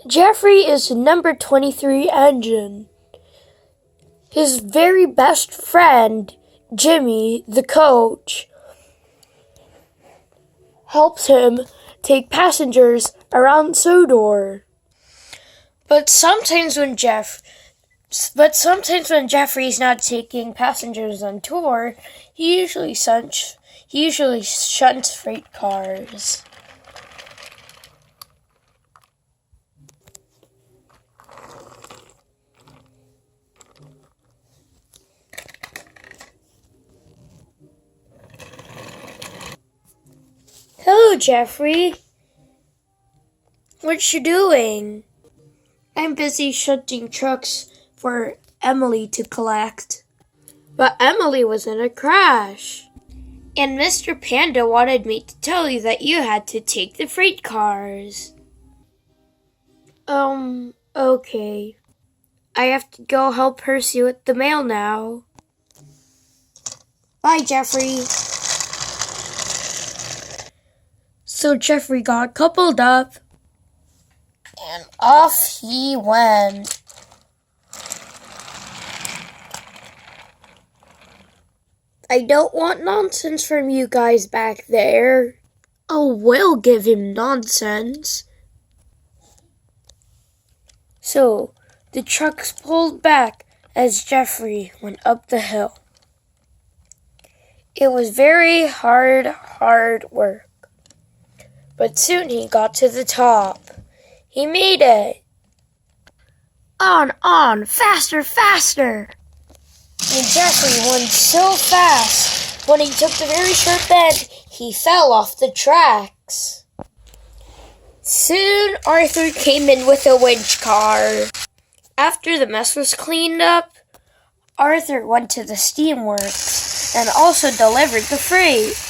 Jeffrey is the number 23 engine. His very best friend, Jimmy, the coach, helps him take passengers around Sodor. But sometimes when Jeffrey's not taking passengers on tour, he usually shunts freight cars. Hello, Jeffrey. What you doing? I'm busy shunting trucks for Emily to collect. But Emily was in a crash. And Mr. Panda wanted me to tell you that you had to take the freight cars. Okay. I have to go help Percy with the mail now. Bye, Jeffrey. So Jeffrey got coupled up, and off he went. I don't want nonsense from you guys back there. Oh, we'll give him nonsense. So the trucks pulled back as Jeffrey went up the hill. It was very hard work. But soon he got to the top. He made it. On, faster! And Jeffrey went so fast, when he took the very sharp bend, he fell off the tracks. Soon Arthur came in with a winch car. After the mess was cleaned up, Arthur went to the steamworks and also delivered the freight.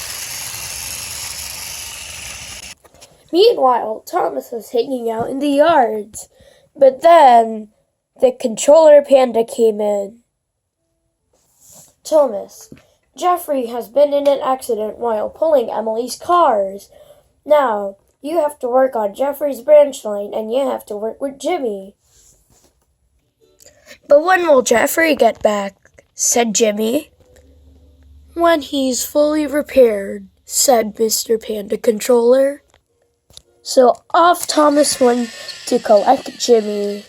Meanwhile, Thomas was hanging out in the yards, but then the controller Panda came in. Thomas, Jeffrey has been in an accident while pulling Emily's cars. Now, you have to work on Jeffrey's branch line and you have to work with Jimmy. But when will Jeffrey get back? Said Jimmy. When he's fully repaired, said Mr. Panda Controller. So off Thomas went to collect Jimmy.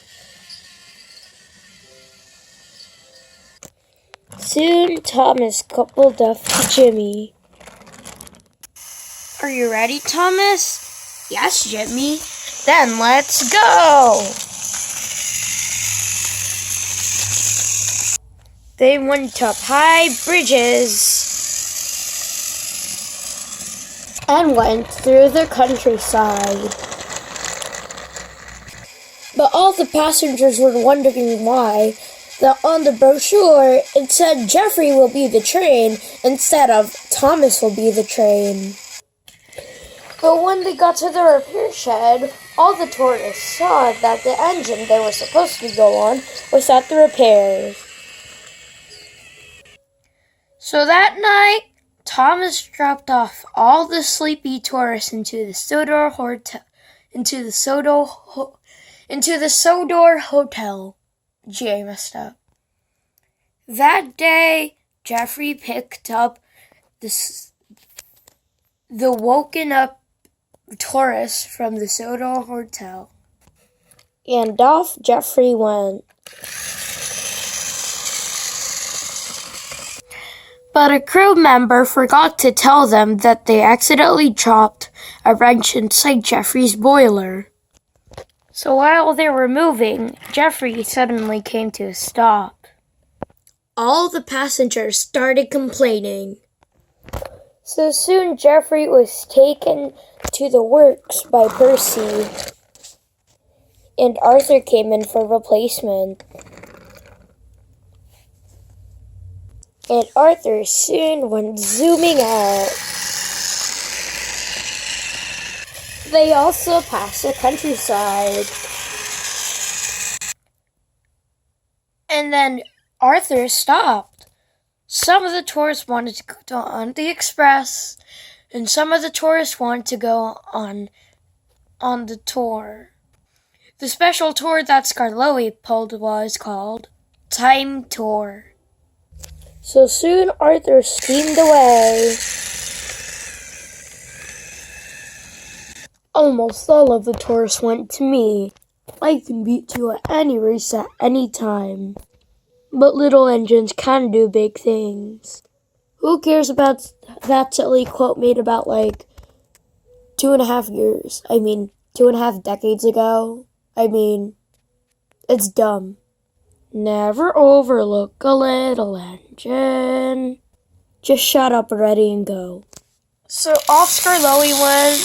Soon Thomas coupled up to Jimmy. Are you ready, Thomas? Yes, Jimmy. Then let's go! They went up high bridges and went through the countryside. But all the passengers were wondering why that on the brochure it said Jeffrey will be the train instead of Thomas will be the train. But when they got to the repair shed, all the tourists saw that the engine they were supposed to go on was at the repairs. So that night, Thomas dropped off all the sleepy tourists into the Sodor Hotel. Gee, I messed up. That day, Jeffrey picked up the woken up tourists from the Sodor Hotel. And off Jeffrey went. But a crew member forgot to tell them that they accidentally dropped a wrench inside Jeffrey's boiler. So while they were moving, Jeffrey suddenly came to a stop. All the passengers started complaining. So soon Jeffrey was taken to the works by Percy, and Arthur came in for replacement. And Arthur soon went zooming out. They also passed the countryside. And then Arthur stopped. Some of the tourists wanted to go on the express, and some of the tourists wanted to go on the tour. The special tour that Skarloey pulled was called Time Tour. So soon Arthur steamed away. Almost all of the tourists went to me. I can beat you at any race at any time. But little engines can do big things. Who cares about that silly quote made about 2.5 decades ago? It's dumb. Never overlook a little engine. Just shut up, ready, and go. So off Skarloey went,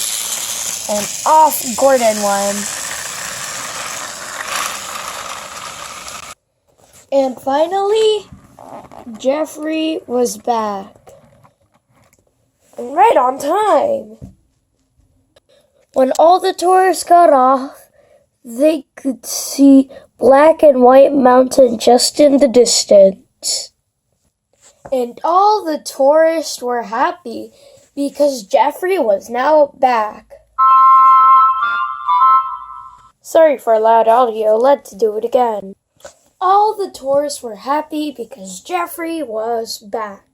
and off Gordon went. And finally, Geoffrey was back. And right on time. When all the tourists got off, they could see Black and White Mountain just in the distance. And all the tourists were happy because Geoffrey was now back. Sorry for loud audio, let's do it again. All the tourists were happy because Geoffrey was back.